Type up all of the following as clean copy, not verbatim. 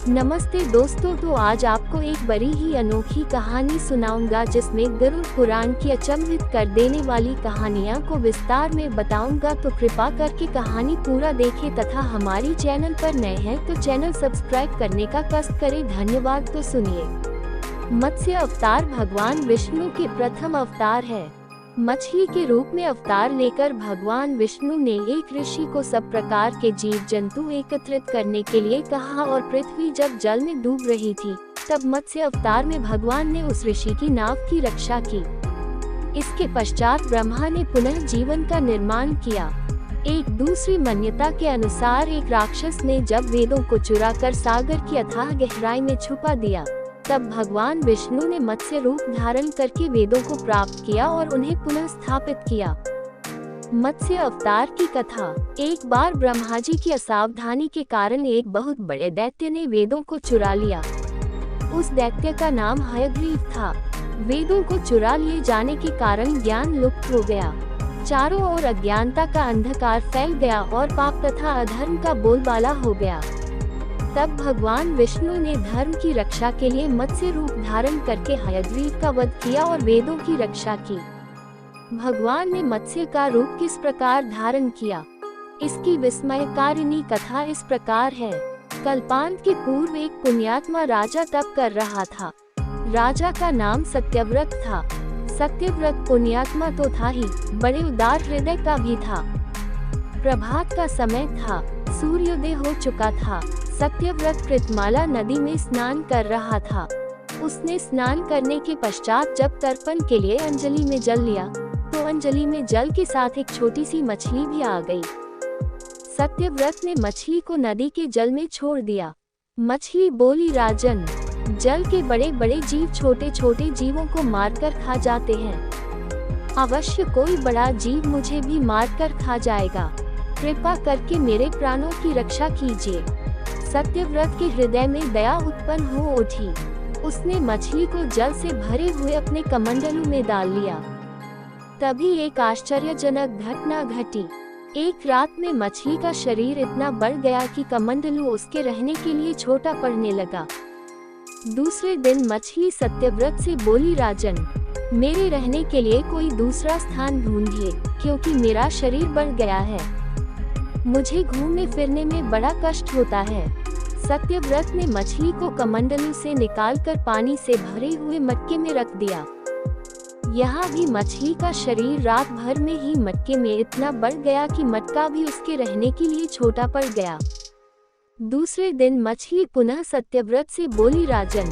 नमस्ते दोस्तों, तो आज आपको एक बड़ी ही अनोखी कहानी सुनाऊंगा जिसमें गरुड़ पुराण की अचंभित कर देने वाली कहानियां को विस्तार में बताऊंगा। तो कृपा करके कहानी पूरा देखें तथा हमारी चैनल पर नए हैं तो चैनल सब्सक्राइब करने का कष्ट करें। धन्यवाद। तो सुनिए। मत्स्य अवतार भगवान विष्णु के प्रथम अवतार है। मछली के रूप में अवतार लेकर भगवान विष्णु ने एक ऋषि को सब प्रकार के जीव जंतु एकत्रित करने के लिए कहा और पृथ्वी जब जल में डूब रही थी तब मत्स्य अवतार में भगवान ने उस ऋषि की नाव की रक्षा की। इसके पश्चात ब्रह्मा ने पुनः जीवन का निर्माण किया। एक दूसरी मान्यता के अनुसार एक राक्षस ने जब वेदों को चुराकर सागर की अथाह गहराई में छुपा दिया तब भगवान विष्णु ने मत्स्य रूप धारण करके वेदों को प्राप्त किया और उन्हें पुनः स्थापित किया। मत्स्य अवतार की कथा। एक बार ब्रह्मा जी की असावधानी के कारण एक बहुत बड़े दैत्य ने वेदों को चुरा लिया। उस दैत्य का नाम हयग्रीव था। वेदों को चुरा लिए जाने के कारण ज्ञान लुप्त हो गया। चारों ओर अज्ञानता का अंधकार फैल गया और पाप तथा अधर्म का बोलबाला हो गया। तब भगवान विष्णु ने धर्म की रक्षा के लिए मत्स्य रूप धारण करके हयग्रीव का वध किया और वेदों की रक्षा की। भगवान ने मत्स्य का रूप किस प्रकार धारण किया, इसकी विस्मयकारिणी कथा इस प्रकार है। कल्पांत के पूर्व एक पुण्यात्मा राजा तप कर रहा था। राजा का नाम सत्यव्रत था। सत्यव्रत पुण्यात्मा तो था ही, बड़े उदार हृदय का भी था। प्रभात का समय था, सूर्योदय हो चुका था। सत्यव्रत कृतमाला नदी में स्नान कर रहा था। उसने स्नान करने के पश्चात जब तर्पण के लिए अंजलि में जल लिया तो अंजलि में जल के साथ एक छोटी सी मछली भी आ गई। सत्यव्रत ने मछली को नदी के जल में छोड़ दिया। मछली बोली, राजन, जल के बड़े बड़े जीव छोटे छोटे जीवों को मारकर खा जाते हैं। अवश्य कोई बड़ा जीव मुझे भी मारकर खा जाएगा। कृपा करके मेरे प्राणों की रक्षा कीजिए। सत्यव्रत के हृदय में दया उत्पन्न हो उठी। उसने मछली को जल से भरे हुए अपने कमंडलू में डाल लिया। तभी एक आश्चर्यजनक घटना घटी। एक रात में मछली का शरीर इतना बढ़ गया कि कमंडलू उसके रहने के लिए छोटा पड़ने लगा। दूसरे दिन मछली सत्यव्रत से बोली, राजन, मेरे रहने के लिए कोई दूसरा स्थान ढूंढिए क्योंकि मेरा शरीर बढ़ गया है। मुझे घूमने फिरने में बड़ा कष्ट होता है। सत्यव्रत ने मछली को कमंडलू से निकालकर पानी से भरे हुए मटके में रख दिया। यहाँ भी मछली का शरीर रात भर में ही मटके में इतना बढ़ गया कि मटका भी उसके रहने के लिए छोटा पड़ गया। दूसरे दिन मछली पुनः सत्यव्रत से बोली, राजन,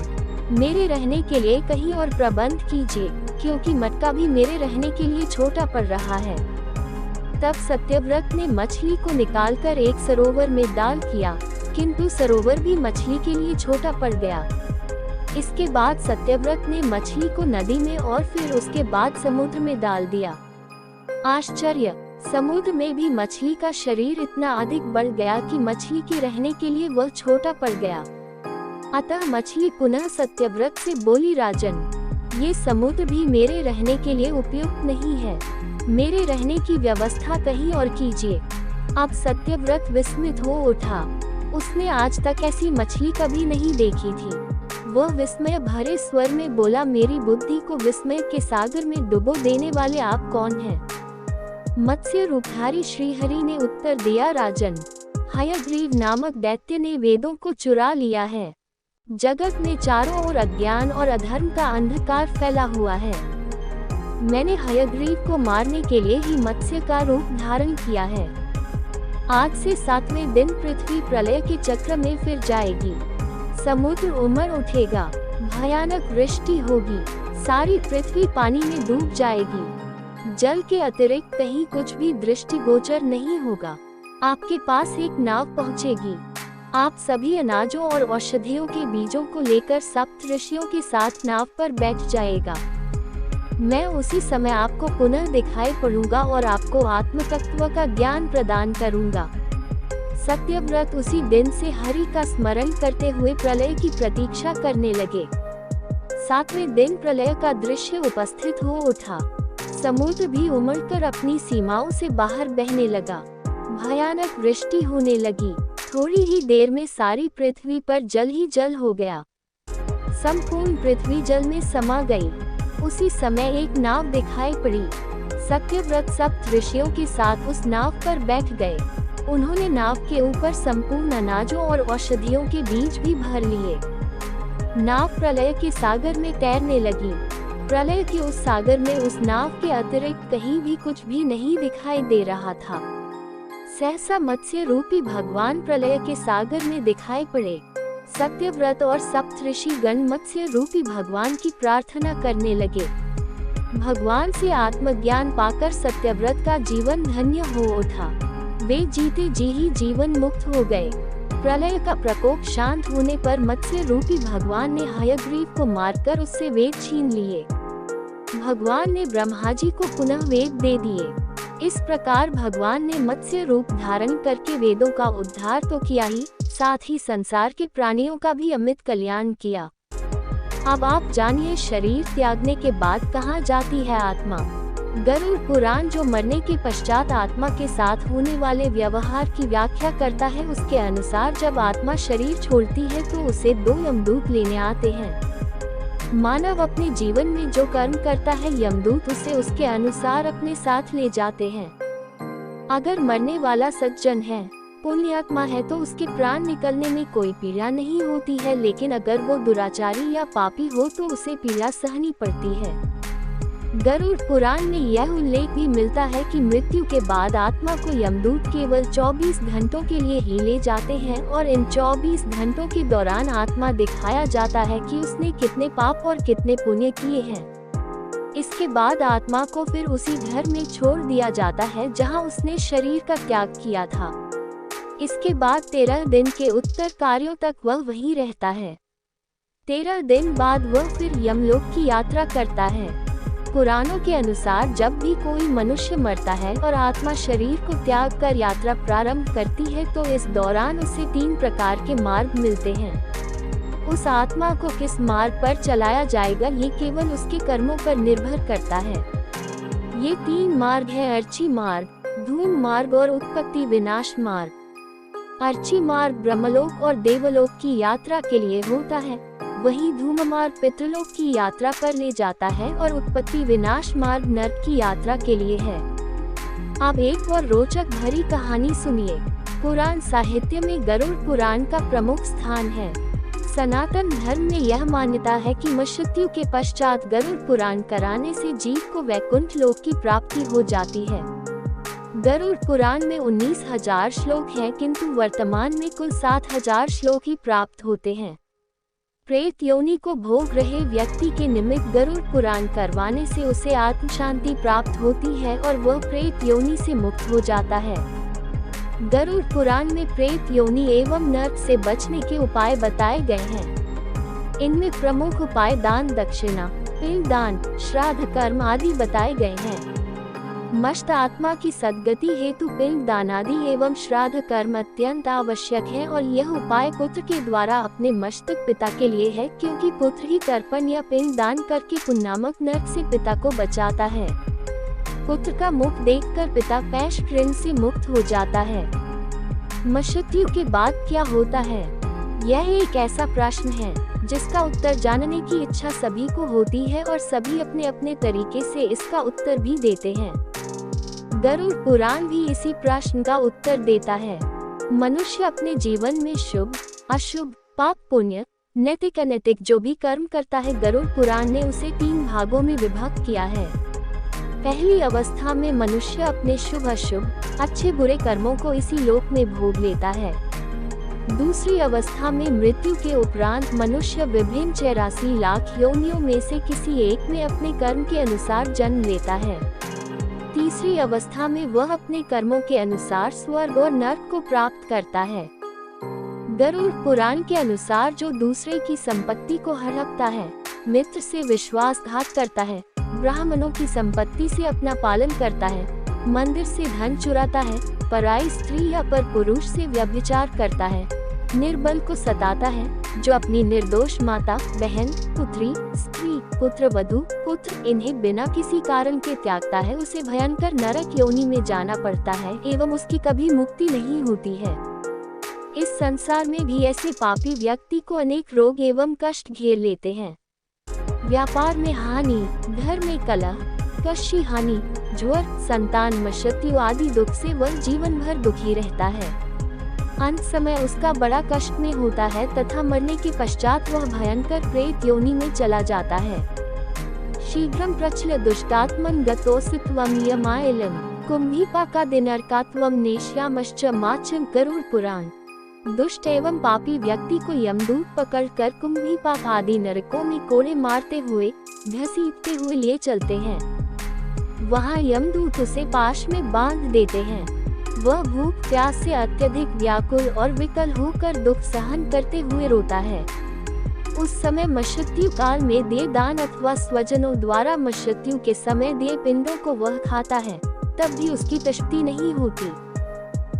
मेरे रहने के लिए कहीं और प्रबंध कीजिए क्योंकि मटका भी मेरे रहने के लिए छोटा पड़ रहा है। तब सत्यव्रत ने मछली को निकालकर एक सरोवर में डाल किया, किंतु सरोवर भी मछली के लिए छोटा पड़ गया। इसके बाद सत्यव्रत ने मछली को नदी में और फिर उसके बाद समुद्र में डाल दिया। आश्चर्य! समुद्र में भी मछली का शरीर इतना अधिक बढ़ गया कि मछली के रहने के लिए वह छोटा पड़ गया। अतः मछली पुनः सत्यव्रत से बोली, राजन, ये समुद्र भी मेरे रहने के लिए उपयुक्त नहीं है। मेरे रहने की व्यवस्था कहीं और कीजिए। अब सत्यव्रत विस्मित हो उठा। उसने आज तक ऐसी मछली कभी नहीं देखी थी। वह विस्मय भरे स्वर में बोला, मेरी बुद्धि को विस्मय के सागर में डुबो देने वाले आप कौन हैं? मत्स्य रूपधारी श्रीहरि ने उत्तर दिया, राजन, हयग्रीव नामक दैत्य ने वेदों को चुरा लिया है। जगत में चारों ओर अज्ञान और अधर्म का अंधकार फैला हुआ है। मैंने हयग्रीव को मारने के लिए ही मत्स्य का रूप धारण किया है। आज से 7वें दिन पृथ्वी प्रलय के चक्र में फिर जाएगी। समुद्र उमड़ उठेगा, भयानक वृष्टि होगी, सारी पृथ्वी पानी में डूब जाएगी। जल के अतिरिक्त कहीं कुछ भी दृष्टिगोचर नहीं होगा। आपके पास एक नाव पहुंचेगी। आप सभी अनाजों और औषधियों के बीजों को लेकर सप्त ऋषियों के साथ नाव पर बैठ जाएगा। मैं उसी समय आपको पुनः दिखाई पड़ूंगा और आपको आत्म तत्व का ज्ञान प्रदान करूंगा। सत्यव्रत उसी दिन से हरि का स्मरण करते हुए प्रलय की प्रतीक्षा करने लगे। 7वें दिन प्रलय का दृश्य उपस्थित हो उठा। समुद्र भी उमड़कर अपनी सीमाओं से बाहर बहने लगा। भयानक वृष्टि होने लगी। थोड़ी ही देर में सारी पृथ्वी पर जल ही जल हो गया। संपूर्ण पृथ्वी जल में समा गई। उसी समय एक नाव दिखाई पड़ी। सत्यव्रत सप्त ऋषियों के साथ उस नाव पर बैठ गए। उन्होंने नाव के ऊपर संपूर्ण अनाजों और औषधियों के बीज भी भर लिए। नाव प्रलय के सागर में तैरने लगी। प्रलय के उस सागर में उस नाव के अतिरिक्त कहीं भी कुछ भी नहीं दिखाई दे रहा था। सहसा मत्स्य रूपी भगवान प्रलय के सागर में दिखाई पड़े। सत्यव्रत और सप्तऋषि गण मत्स्य रूपी भगवान की प्रार्थना करने लगे। भगवान से आत्मज्ञान पाकर सत्यव्रत का जीवन धन्य हो उठा। वे जीते जी ही जीवन मुक्त हो गए। प्रलय का प्रकोप शांत होने पर मत्स्य रूपी भगवान ने हयग्रीव को मारकर उससे वेद छीन लिए। भगवान ने ब्रह्मा जी को पुनः वेद दे दिए। इस प्रकार भगवान ने मत्स्य रूप धारण करके वेदों का उद्धार तो किया ही, साथ ही संसार के प्राणियों का भी अमित कल्याण किया। अब आप जानिए शरीर त्यागने के बाद कहाँ जाती है आत्मा। गरुड़ पुराण जो मरने के पश्चात आत्मा के साथ होने वाले व्यवहार की व्याख्या करता है, उसके अनुसार जब आत्मा शरीर छोड़ती है तो उसे 2 यमदूत लेने आते हैं। मानव अपने जीवन में जो कर्म करता है, यमदूत उसे उसके अनुसार अपने साथ ले जाते हैं। अगर मरने वाला सज्जन है, पुण्यात्मा है, तो उसके प्राण निकलने में कोई पीड़ा नहीं होती है, लेकिन अगर वो दुराचारी या पापी हो तो उसे पीड़ा सहनी पड़ती है। गरुड़ पुराण में यह उल्लेख भी मिलता है कि मृत्यु के बाद आत्मा को यमदूत केवल 24 घंटों के लिए ही ले जाते हैं और इन 24 घंटों के दौरान आत्मा दिखाया जाता है कि उसने कितने पाप और कितने पुण्य किए हैं। इसके बाद आत्मा को फिर उसी घर में छोड़ दिया जाता है जहां उसने शरीर का त्याग किया था। इसके बाद 13 दिन के उत्तर कार्यों तक वह वहीं रहता है। 13 दिन बाद वह फिर यमलोक की यात्रा करता है। पुराणों के अनुसार जब भी कोई मनुष्य मरता है और आत्मा शरीर को त्याग कर यात्रा प्रारंभ करती है तो इस दौरान उसे 3 प्रकार के मार्ग मिलते हैं। उस आत्मा को किस मार्ग पर चलाया जाएगा ये केवल उसके कर्मों पर निर्भर करता है। ये 3 मार्ग हैं: अर्ची मार्ग, धूम मार्ग और उत्पत्ति विनाश मार्ग। अर्ची मार्ग ब्रह्मलोक और देवलोक की यात्रा के लिए होता है, वहीं धूम मार्ग पितृलोक की यात्रा पर ले जाता है और उत्पत्ति विनाश मार्ग नरक की यात्रा के लिए है। अब एक और रोचक भरी कहानी सुनिए। पुराण साहित्य में गरुड़ पुराण का प्रमुख स्थान है। सनातन धर्म में यह मान्यता है कि मृत्यु के पश्चात गरुड़ पुराण कराने से जीव को वैकुंठ लोक की प्राप्ति हो जाती है। गरुड़ पुराण में 19,000 श्लोक हैं, किंतु वर्तमान में कुल 7,000 श्लोक ही प्राप्त होते हैं। प्रेत योनि को भोग रहे व्यक्ति के निमित्त गरुड़ पुराण करवाने से उसे आत्म शांति प्राप्त होती है और वह प्रेत योनि से मुक्त हो जाता है। गरुड़ पुराण में प्रेत योनि एवं नरक से बचने के उपाय बताए गए हैं। इनमें प्रमुख उपाय दान, दक्षिणा, पिंडदान, श्राद्ध कर्म आदि बताए गए हैं। मस्त आत्मा की सद्गति हेतु पिंड दान आदि एवं श्राद्ध कर्म अत्यंत आवश्यक है और यह उपाय पुत्र के द्वारा अपने मस्तक पिता के लिए है, क्योंकि पुत्र ही तर्पण या पिंड दान करके पुण्यनामक नरक से पिता को बचाता है। पुत्र का मुख देखकर पिता पैश ऋण से मुक्त हो जाता है। मृत्यु के बाद क्या होता है? यह एक ऐसा प्रश्न है जिसका उत्तर जानने की इच्छा सभी को होती है और सभी अपने अपने तरीके से इसका उत्तर भी देते हैं। गरुड़ पुराण भी इसी प्रश्न का उत्तर देता है। मनुष्य अपने जीवन में शुभ, अशुभ, पाप, पुण्य, नैतिक, अनैतिक जो भी कर्म करता है, गरुड़ पुराण ने उसे 3 भागों में विभक्त किया है। पहली अवस्था में मनुष्य अपने शुभ, अशुभ, अच्छे बुरे कर्मों को इसी लोक में भोग लेता है। दूसरी अवस्था में मृत्यु के उपरांत मनुष्य विभिन्न 84 लाख योनियों में से किसी एक में अपने कर्म के अनुसार जन्म लेता है। तीसरी अवस्था में वह अपने कर्मों के अनुसार स्वर्ग और नरक को प्राप्त करता है। गरुड़ पुराण के अनुसार जो दूसरे की संपत्ति को हड़पता है, मित्र से विश्वासघात करता है, ब्राह्मणों की संपत्ति से अपना पालन करता है, मंदिर से धन चुराता है, पराई स्त्री या पर पुरुष से व्यभिचार करता है, निर्बल को सताता है, जो अपनी निर्दोष माता, बहन, पुत्री, स्त्री, पुत्र, वधू, पुत्र इन्हें बिना किसी कारण के त्यागता है, उसे भयंकर नरक योनि में जाना पड़ता है एवं उसकी कभी मुक्ति नहीं होती है। इस संसार में भी ऐसे पापी व्यक्ति को अनेक रोग एवं कष्ट घेर लेते हैं। व्यापार में हानि, घर में कलह, कष्टी हानि, ज्वर, संतान मृत्यु आदि दुख से वह जीवन भर दुखी रहता है। अंत समय उसका बड़ा कष्ट में होता है तथा मरने के पश्चात वह भयंकर प्रेत योनि में चला जाता है। शीघ्रं प्रचल दुष्टात्मन गतोऽसित्वं यमायलं कुंभीपाका दिनरकात्वं नेष्यामश्च माचम। गरुड़ पुराण। दुष्ट एवं पापी व्यक्ति को यमदूत पकड़कर कुंभीपाक आदि नरकों में कोड़े मारते हुए घसीटते हुए ले चलते हैं। वहाँ यमदूत उसे पाश में बांध देते हैं। वह भूख प्यास से अत्यधिक व्याकुल और विकल होकर दुख सहन करते हुए रोता है। उस समय मृत्यु काल में देह दान अथवा स्वजनों द्वारा मृत्यु के समय दिए पिंडों को वह खाता है, तब भी उसकी तृप्ति नहीं होती।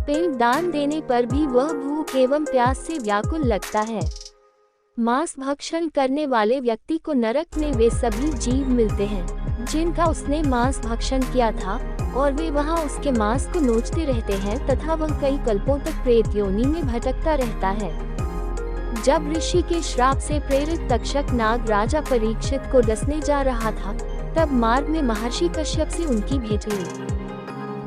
पिंड दान देने पर भी वह भूख एवं प्यास से व्याकुल लगता है। मांस भक्षण करने वाले व्यक्ति को नरक में वे सभी जीव मिलते हैं जिनका उसने मांस भक्षण किया था, और वे वहां उसके मांस को नोचते रहते हैं तथा वह कई कल्पों तक प्रेत योनि में भटकता रहता है। जब ऋषि के श्राप से प्रेरित तक्षक नाग राजा परीक्षित को डसने जा रहा था, तब मार्ग में महर्षि कश्यप से उनकी भेंट हुई।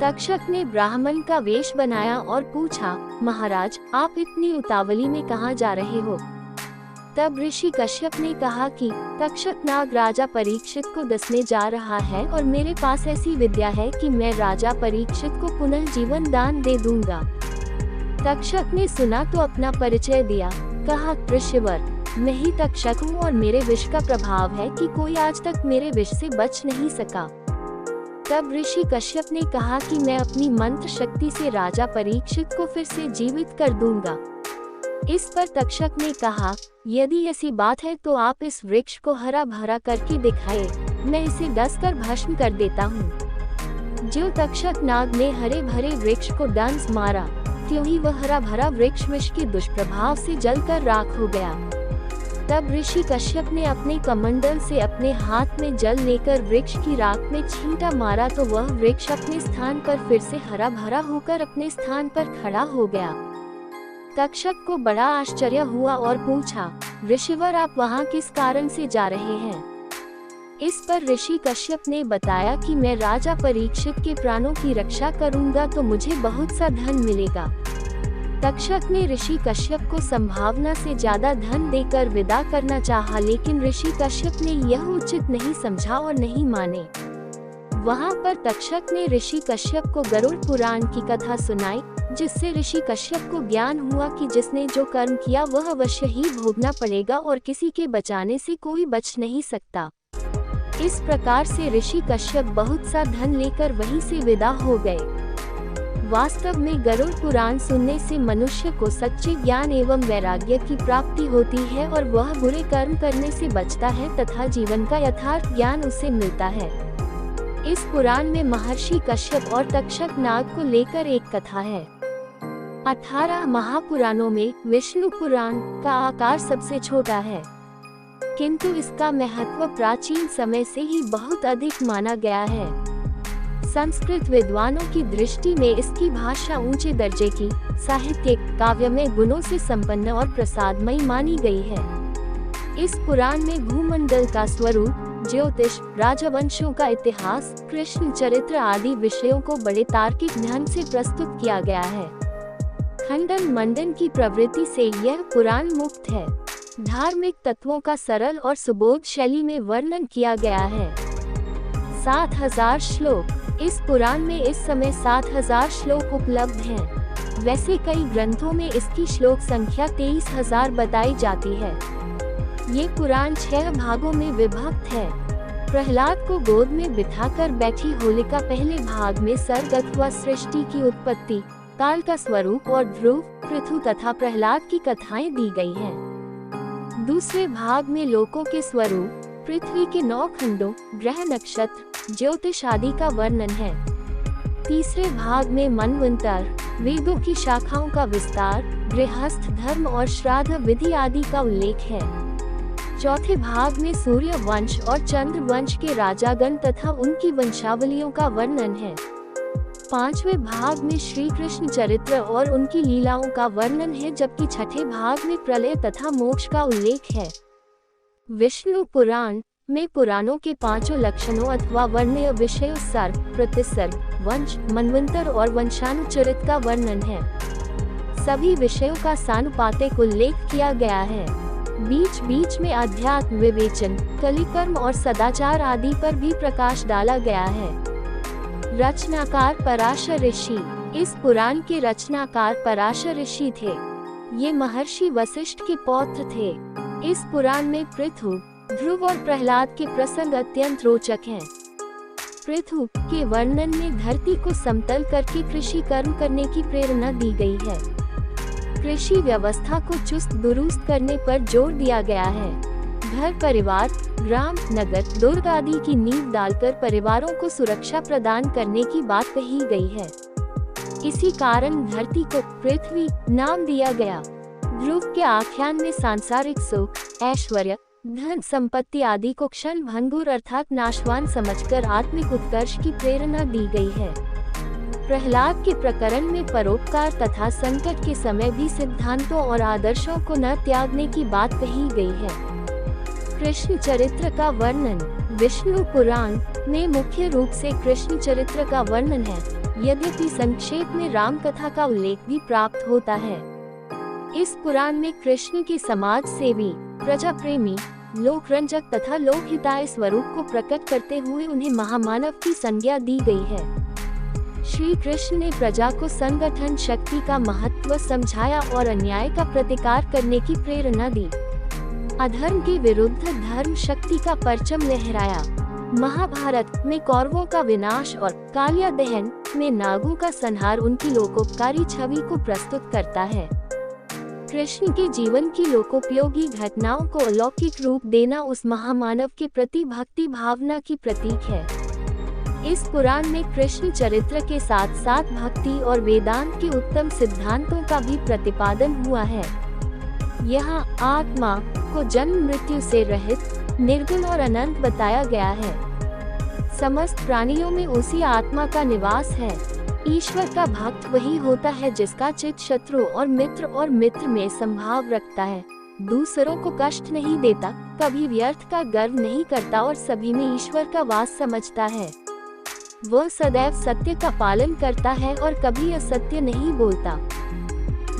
तक्षक ने ब्राह्मण का वेश बनाया और पूछा, महाराज, आप इतनी उतावली में कहाँ जा रहे हो? तब ऋषि कश्यप ने कहा कि तक्षक नाग राजा परीक्षित को डसने जा रहा है और मेरे पास ऐसी विद्या है कि मैं राजा परीक्षित को पुनः जीवन दान दे दूंगा। तक्षक ने सुना तो अपना परिचय दिया। कहा, ऋषिवर, मैं ही तक्षक हूँ और मेरे विष का प्रभाव है कि कोई आज तक मेरे विष से बच नहीं सका। तब ऋषि कश्यप ने कहा कि मैं अपनी मंत्र शक्ति से राजा परीक्षित को फिर से जीवित कर दूंगा। इस पर तक्षक ने कहा, यदि ऐसी बात है तो आप इस वृक्ष को हरा भरा करके दिखाए, मैं इसे डसकर भस्म कर देता हूँ। जो तक्षक नाग ने हरे भरे वृक्ष को डंस मारा, त्यों ही वह हरा भरा वृक्ष विष के दुष्प्रभाव से जलकर राख हो गया। तब ऋषि कश्यप ने अपने कमंडल से अपने हाथ में जल लेकर वृक्ष की राख में छींटा मारा तो वह वृक्ष अपने स्थान पर फिर से हरा भरा होकर अपने स्थान पर खड़ा हो गया। तक्षक को बड़ा आश्चर्य हुआ और पूछा, ऋषिवर, आप वहाँ किस कारण से जा रहे हैं? इस पर ऋषि कश्यप ने बताया कि मैं राजा परीक्षित के प्राणों की रक्षा करूंगा तो मुझे बहुत सा धन मिलेगा। तक्षक ने ऋषि कश्यप को संभावना से ज्यादा धन देकर विदा करना चाहा, लेकिन ऋषि कश्यप ने यह उचित नहीं समझा और नहीं माने। वहां पर तक्षक ने ऋषि कश्यप को गरुड़ पुराण की कथा सुनाई, जिससे ऋषि कश्यप को ज्ञान हुआ कि जिसने जो कर्म किया वह अवश्य ही भोगना पड़ेगा और किसी के बचाने से कोई बच नहीं सकता। इस प्रकार से ऋषि कश्यप बहुत सा धन लेकर वहीं से विदा हो गए। वास्तव में गरुड़ पुराण सुनने से मनुष्य को सच्चे ज्ञान एवं वैराग्य की प्राप्ति होती है और वह बुरे कर्म करने से बचता है तथा जीवन का यथार्थ ज्ञान उसे मिलता है। इस पुराण में महर्षि कश्यप और तक्षक नाग को लेकर एक कथा है। 18 महापुराणों में विष्णु पुराण का आकार सबसे छोटा है, किंतु इसका महत्व प्राचीन समय से ही बहुत अधिक माना गया है। संस्कृत विद्वानों की दृष्टि में इसकी भाषा ऊंचे दर्जे की, साहित्यिक, काव्यमय गुणों से संपन्न और प्रसादमयी मानी गई है। इस पुराण में भूमंडल का स्वरूप, ज्योतिष, राजवंशों का इतिहास, कृष्ण चरित्र आदि विषयों को बड़े तार्किक ढंग से प्रस्तुत किया गया है। खंडन मंडन की प्रवृत्ति से यह पुराण मुक्त है। धार्मिक तत्वों का सरल और सुबोध शैली में वर्णन किया गया है। 7000 श्लोक। इस पुराण में इस समय 7000 श्लोक उपलब्ध हैं। वैसे कई ग्रंथों में इसकी श्लोक संख्या 23000 बताई जाती है। ये पुराण 6 भागों में विभक्त है। प्रहलाद को गोद में बिठाकर बैठी होलिका पहले भाग में सर्ग अथवा सृष्टि की उत्पत्ति, काल का स्वरूप और ध्रुव, पृथु तथा प्रहलाद की कथाएं दी गई हैं। दूसरे भाग में लोकों के स्वरूप, पृथ्वी के 9 खंडों, ग्रह नक्षत्र, ज्योतिष आदि का वर्णन है। तीसरे भाग में मनवंतर, वेदों की शाखाओं का विस्तार, गृहस्थ धर्म और श्राद्ध विधि आदि का उल्लेख है। चौथे भाग में सूर्य वंश और चंद्र वंश के राजागण तथा उनकी वंशावलियों का वर्णन है। 5वें भाग में श्री कृष्ण चरित्र और उनकी लीलाओं का वर्णन है, जबकि छठे भाग में प्रलय तथा मोक्ष का उल्लेख है। विष्णु पुराण में पुराणों के 5 लक्षणों अथवा वर्ण्य विषयों सर्ग, प्रतिसर्ग, वंश, मनवंतर और वंशानुचरित का वर्णन है। सभी विषयों का सानुपातिक उल्लेख किया गया है। बीच बीच में अध्यात्म, विवेचन, कलिकर्म और सदाचार आदि पर भी प्रकाश डाला गया है। रचनाकार पराशर ऋषि। इस पुराण के रचनाकार पराशर ऋषि थे। ये महर्षि वशिष्ठ के पौत्र थे। इस पुराण में पृथु, ध्रुव और प्रहलाद के प्रसंग अत्यंत रोचक हैं। पृथु के वर्णन में धरती को समतल करके कृषि कर्म करने की प्रेरणा दी गई है। कृषि व्यवस्था को चुस्त दुरुस्त करने पर जोर दिया गया है। घर परिवार, ग्राम, नगर, दुर्ग आदि की नींव डालकर परिवारों को सुरक्षा प्रदान करने की बात कही गई है। इसी कारण धरती को पृथ्वी नाम दिया गया। ध्रुव के आख्यान में सांसारिक सुख, ऐश्वर्य, धन संपत्ति आदि को क्षण भंगुर अर्थात नाशवान समझकर आत्मिक उत्कर्ष की प्रेरणा दी गई है। प्रहलाद के प्रकरण में परोपकार तथा संकट के समय भी सिद्धांतों और आदर्शों को न त्यागने की बात कही गई है। कृष्ण चरित्र का वर्णन। विष्णु पुराण में मुख्य रूप से कृष्ण चरित्र का वर्णन है, यद्यपि संक्षेप में राम कथा का उल्लेख भी प्राप्त होता है। इस पुराण में कृष्ण के समाज सेवी, प्रजा प्रेमी, लोकरंजक तथा लोकहिताय स्वरूप को प्रकट करते हुए उन्हें महामानव की संज्ञा दी गई है। श्री कृष्ण ने प्रजा को संगठन शक्ति का महत्व समझाया और अन्याय का प्रतिकार करने की प्रेरणा दी। अधर्म के विरुद्ध धर्म शक्ति का परचम लहराया। महाभारत में कौरवों का विनाश और कालिया दहन में नागों का संहार उनकी लोकोपकारी छवि को प्रस्तुत करता है। कृष्ण के जीवन की लोकोपयोगी घटनाओं को अलौकिक रूप देना उस महामानव के प्रति भक्ति भावना की प्रतीक है। इस पुराण में कृष्ण चरित्र के साथ साथ भक्ति और वेदांत के उत्तम सिद्धांतों का भी प्रतिपादन हुआ है। यहाँ आत्मा को जन्म मृत्यु से रहित, निर्गुण और अनंत बताया गया है। समस्त प्राणियों में उसी आत्मा का निवास है। ईश्वर का भक्त वही होता है जिसका चित्त शत्रु और मित्र में संभाव रखता है, दूसरों को कष्ट नहीं देता, कभी व्यर्थ का गर्व नहीं करता और सभी में ईश्वर का वास समझता है। वह सदैव सत्य का पालन करता है और कभी असत्य नहीं बोलता।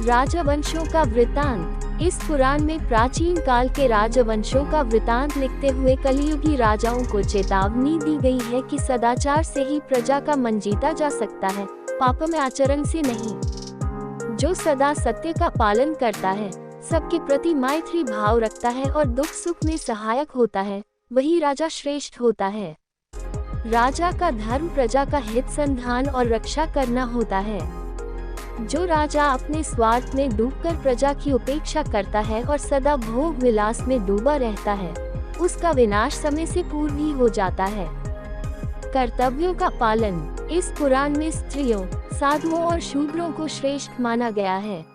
राजवंशों का वृतांत। इस पुराण में प्राचीन काल के राजवंशों का वृतांत लिखते हुए कलियुगी राजाओं को चेतावनी दी गई है कि सदाचार से ही प्रजा का मन जीता जा सकता है, पापमय आचरण से नहीं। जो सदा सत्य का पालन करता है, सबके प्रति मैत्री भाव रखता है और दुख सुख में सहायक होता है, वही राजा श्रेष्ठ होता है। राजा का धर्म प्रजा का हित संधान और रक्षा करना होता है। जो राजा अपने स्वार्थ में डूबकर प्रजा की उपेक्षा करता है और सदा भोग विलास में डूबा रहता है, उसका विनाश समय से पूर्व ही हो जाता है। कर्तव्यों का पालन। इस पुराण में स्त्रियों, साधुओं और शूद्रों को श्रेष्ठ माना गया है।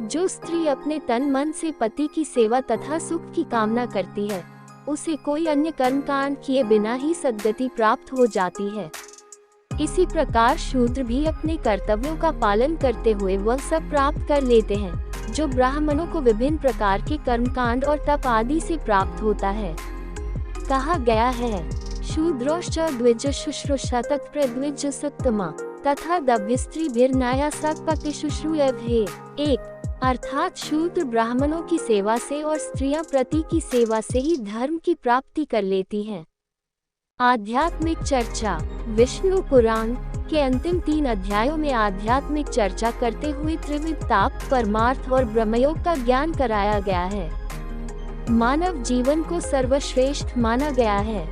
जो स्त्री अपने तन मन से पति की सेवा तथा सुख की कामना करती है, उसे कोई अन्य कर्मकांड किए बिना ही सद्गति प्राप्त हो जाती है। इसी प्रकार शूद्र भी अपने कर्तव्यों का पालन करते हुए वह सब प्राप्त कर लेते हैं जो ब्राह्मणों को विभिन्न प्रकार के कर्मकांड और तप आदि से प्राप्त होता है। कहा गया है, शूद्रोश्च द्विज शुश्रूषा तत्प्रद्विज सत्तमा तथा दभ्यस्त्रीभिर्नाया सत्पति शुश्रूयभे। एक अर्थात शूद्र ब्राह्मणों की सेवा से और स्त्रियां पति की सेवा से ही धर्म की प्राप्ति कर लेती हैं। आध्यात्मिक चर्चा। विष्णु पुराण के अंतिम 3 अध्यायों में आध्यात्मिक चर्चा करते हुए त्रिविध ताप, परमार्थ और ब्रह्मयोग का ज्ञान कराया गया है। मानव जीवन को सर्वश्रेष्ठ माना गया है।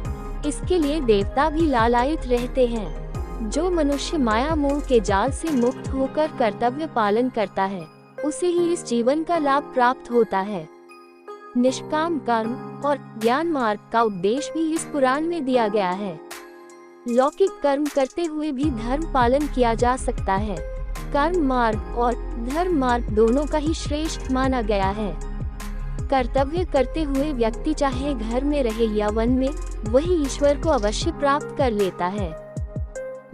इसके लिए देवता भी लालायित रहते हैं। जो मनुष्य माया मोह के जाल से मुक्त होकर कर्तव्य पालन करता है, उसे ही इस जीवन का लाभ प्राप्त होता है। निष्काम कर्म और ज्ञान मार्ग का उपदेश भी इस पुराण में दिया गया है। लौकिक कर्म करते हुए भी धर्म पालन किया जा सकता है। कर्म मार्ग और धर्म मार्ग दोनों का ही श्रेष्ठ माना गया है। कर्तव्य करते हुए व्यक्ति चाहे घर में रहे या वन में, वही ईश्वर को अवश्य प्राप्त कर लेता है।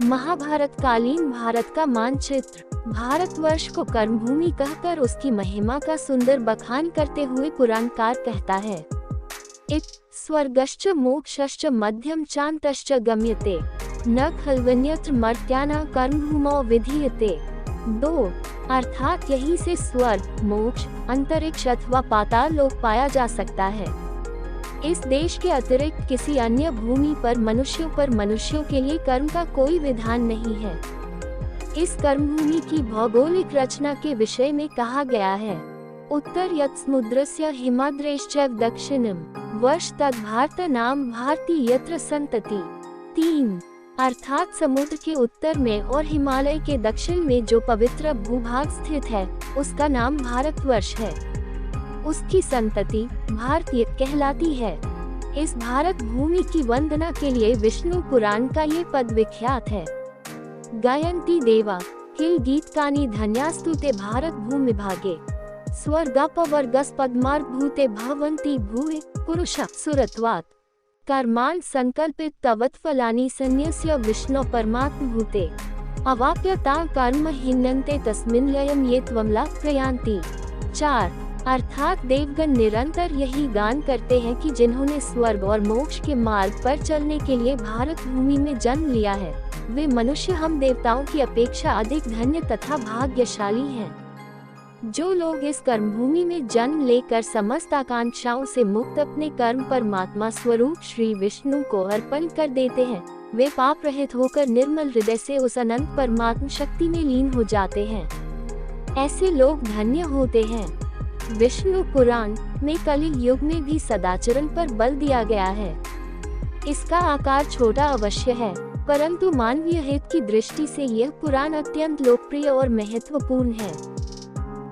महाभारत कालीन भारत का मानचित्र भारतवर्ष को कर्मभूमि कहकर उसकी महिमा का सुंदर बखान करते हुए पुराणकार कहता है, इत स्वर्गश्च मोक्षश्च मध्यम चान्तश्च गम्यते न खल्वन्यत्र मर्त्यानां कर्मभूमौ विधीयते। 2 अर्थात यहीं से स्वर्ग, मोक्ष, अंतरिक्ष अथवा पाताल लोक पाया जा सकता है। इस देश के अतिरिक्त किसी अन्य भूमि पर मनुष्यों के लिए कर्म का कोई विधान नहीं है। इस कर्मभूमि की भौगोलिक रचना के विषय में कहा गया है, उत्तर यत् समुद्रस्य हिमाद्रेश्चैव दक्षिणम वर्ष तद भारत नाम भारती यत्र संतति। 3 अर्थात समुद्र के उत्तर में और हिमालय के दक्षिण में जो पवित्र भूभाग स्थित है उसका नाम भारतवर्ष है। उसकी संतति भारतीय कहलाती है। इस भारत भूमि की वंदना के लिए विष्णु पुराण का ये पद विख्यात है, गायन्ति देवा किल गीतकानि धन्यास्तुते भारत भूमि भागे स्वर्गापवर्गस्पद्मार्ग भूते भवन्ति भूये पुरुषः सुरत्वात् कर्मान् संकल्पित तवत्फलानि संन्यस्य विष्णु परमात्म भूते अवाप्यता कर्म हिन्नन्ते तस्मिन् लयम् ये त्वमला प्रयान्ति। 4 अर्थात देवगण निरंतर यही गान करते हैं कि जिन्होंने स्वर्ग और मोक्ष के मार्ग पर चलने के लिए भारत भूमि में जन्म लिया है, वे मनुष्य हम देवताओं की अपेक्षा अधिक धन्य तथा भाग्यशाली हैं। जो लोग इस कर्मभूमि में जन्म लेकर समस्त आकांक्षाओं से मुक्त अपने कर्म परमात्मा स्वरूप श्री विष्णु को अर्पण कर देते हैं, वे पाप रहित होकर निर्मल हृदय से उस अनंत परमात्म शक्ति में लीन हो जाते हैं। ऐसे लोग धन्य होते हैं। विष्णु पुराण में कलि युग में भी सदाचरण पर बल दिया गया है। इसका आकार छोटा अवश्य है, परंतु मानवीय हित की दृष्टि से यह पुराण अत्यंत लोकप्रिय और महत्वपूर्ण है।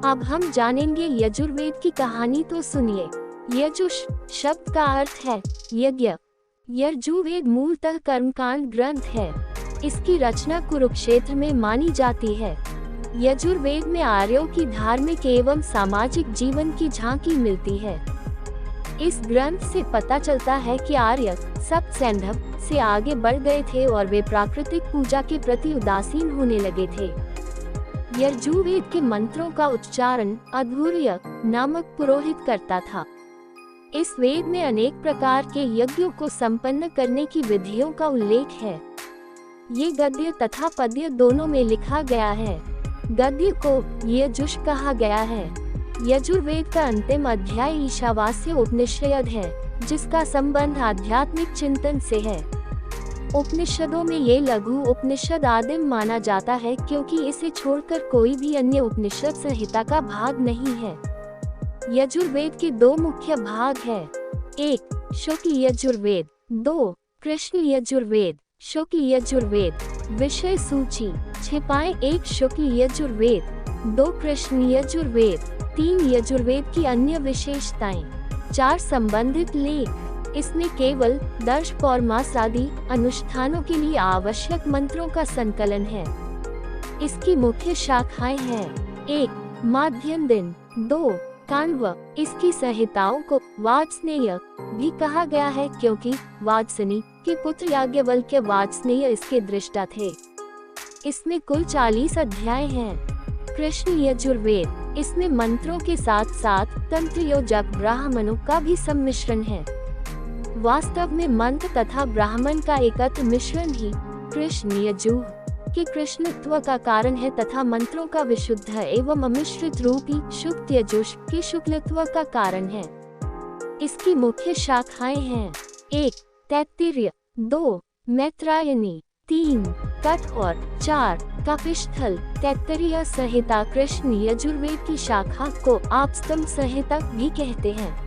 अब हम जानेंगे यजुर्वेद की कहानी, तो सुनिए। यजुष शब्द का अर्थ है यज्ञ। यजुर्वेद मूलतः कर्मकांड ग्रंथ है। इसकी रचना कुरुक्षेत्र में मानी जाती है। यजुर्वेद में आर्यों की धार्मिक एवं सामाजिक जीवन की झांकी मिलती है। इस ग्रंथ से पता चलता है कि आर्य सप्तसैंधव से आगे बढ़ गए थे और वे प्राकृतिक पूजा के प्रति उदासीन होने लगे थे। यजुर्वेद के मंत्रों का उच्चारण अध्वर्य नामक पुरोहित करता था। इस वेद में अनेक प्रकार के यज्ञों को संपन्न करने की विधियों का उल्लेख है। ये गद्य तथा पद्य दोनों में लिखा गया है। गद्य को यजुष कहा गया है। यजुर्वेद का अंतिम अध्याय ईशावास्य उपनिषद है, जिसका संबंध आध्यात्मिक चिंतन से है। उपनिषदों में ये लघु उपनिषद आदिम माना जाता है, क्योंकि इसे छोड़कर कोई भी अन्य उपनिषद संहिता का भाग नहीं है। यजुर्वेद के 2 मुख्य भाग हैं। 1 शुक्ल यजुर्वेद, 2 कृष्ण यजुर्वेद। शुक्ल यजुर्वेद विषय सूची छिपाएं 1 शुक्ल यजुर्वेद, 2 कृष्ण यजुर्वेद, 3 यजुर्वेद की अन्य विशेषताएं, 4 संबंधित लेख। इसमें केवल दर्श पौर्मास आदि अनुष्ठानों के लिए आवश्यक मंत्रों का संकलन है। इसकी मुख्य शाखाएं हैं 1 माध्यम दिन, 2 काण्व। इसकी संहिताओं को वाजस्नेय भी कहा गया है, क्योंकि वाजसनी के पुत्र याज्ञवल्क्य वाजस्नेय इसके दृष्टा थे। इसमें कुल 40 अध्याय हैं। कृष्ण यजुर्वेद, इसमें मंत्रों के साथ साथ तंत्र योजक ब्राह्मणों का भी सम्मिश्रण है। वास्तव में मंत्र तथा ब्राह्मण का एकत्र मिश्रण ही कृष्ण यजुः के कृष्णत्व का कारण है तथा मंत्रों का विशुद्ध एवं अमिश्रित रूपी शुक्ल यजुष के शुक्लत्व का कारण है। इसकी मुख्य शाखाएं हैं 1 तैत्तिरीय, 2 मैत्रायणी, 3 कठोर, 4 कपिस्थल। तैत्तिरीय संहिता कृष्ण यजुर्वेद की शाखा को आपस्तम्भ संहिता भी कहते हैं।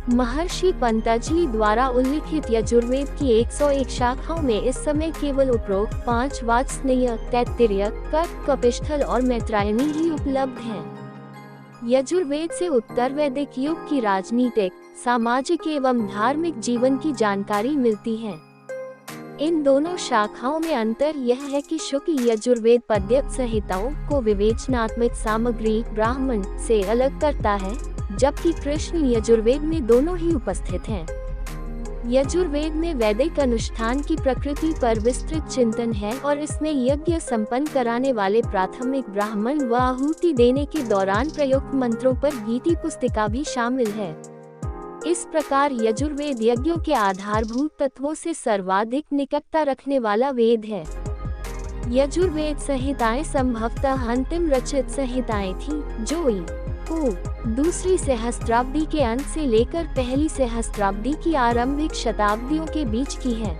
महर्षि पंतजलि द्वारा उल्लिखित यजुर्वेद की 101 शाखाओं में इस समय केवल उपरोक्त 5 वाजस्नेय, तैत्तिरीय, कपिस्थल और मैत्रायणी ही उपलब्ध हैं। यजुर्वेद से उत्तर वैदिक युग की राजनीतिक, सामाजिक एवं धार्मिक जीवन की जानकारी मिलती है। इन दोनों शाखाओं में अंतर यह है कि शुक्ल यजुर्वेद पद्य संहिताओं को विवेचनात्मक सामग्री ब्राह्मण से अलग करता है, जबकि कृष्ण यजुर्वेद में दोनों ही उपस्थित हैं। यजुर्वेद में वैदिक अनुष्ठान की प्रकृति पर विस्तृत चिंतन है और इसमें यज्ञ संपन्न कराने वाले प्राथमिक ब्राह्मण व आहुति देने के दौरान प्रयुक्त मंत्रों पर गीति पुस्तिका भी शामिल है। इस प्रकार यजुर्वेद यज्ञों के आधारभूत तत्वों से सर्वाधिक निकटता रखने वाला वेद है। यजुर्वेद संहिताएं संभवतः अंतिम रचित संहिताएं थीं, जो दूसरी सहस्त्राब्दी के अंत से लेकर पहली सहस्त्राब्दी की आरंभिक शताब्दियों के बीच की है।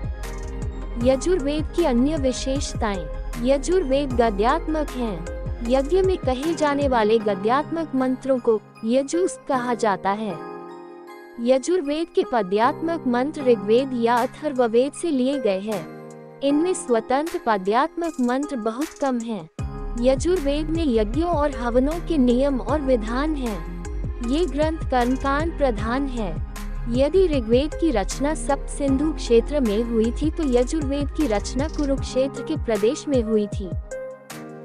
यजुर्वेद की अन्य विशेषताएं। यजुर्वेद गद्यात्मक हैं। यज्ञ में कहे जाने वाले गद्यात्मक मंत्रों को यजुस् कहा जाता है। यजुर्वेद के पद्यात्मक मंत्र ऋग्वेद या अथर्ववेद से लिए गए हैं। इनमें स्वतंत्र पद्यात्मक मंत्र बहुत कम हैं। यजुर्वेद में यज्ञों और हवनों के नियम और विधान हैं। ये ग्रंथ कर्मकांड प्रधान है। यदि ऋग्वेद की रचना सप्त सिंधु क्षेत्र में हुई थी तो यजुर्वेद की रचना कुरुक्षेत्र के प्रदेश में हुई थी।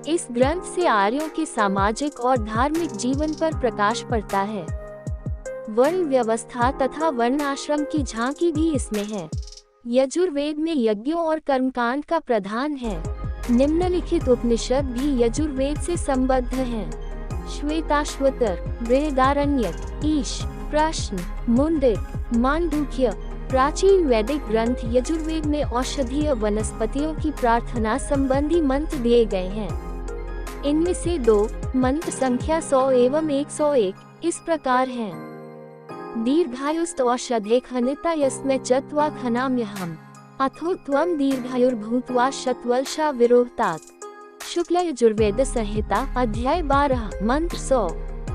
इस ग्रंथ से आर्यों के सामाजिक और धार्मिक जीवन पर प्रकाश पड़ता है। वर्ण व्यवस्था तथा वर्णाश्रम की झांकी भी इसमें है। यजुर्वेद में यज्ञों और कर्मकांड का प्रधान है। निम्नलिखित उपनिषद भी यजुर्वेद से संबद्ध हैं। श्वेताश्वतर, बृहदारण्यक, ईश, प्रश्न, मुंडक, मांडूक्य। प्राचीन वैदिक ग्रंथ यजुर्वेद में औषधीय वनस्पतियों की प्रार्थना संबंधी मंत्र दिए गए हैं। इनमें से 2 मंत्र संख्या 100 एवं 101 इस प्रकार हैं। दीर्घायुस्त औषधे खनिता यस्मै चत्वा खनाम्यहम् अथो त्वं दीर्घायुर्भूत्वा शतवल्शा विरोहतात्। शुक्ल यजुर्वेद संहिता अध्याय 12 मंत्र 100।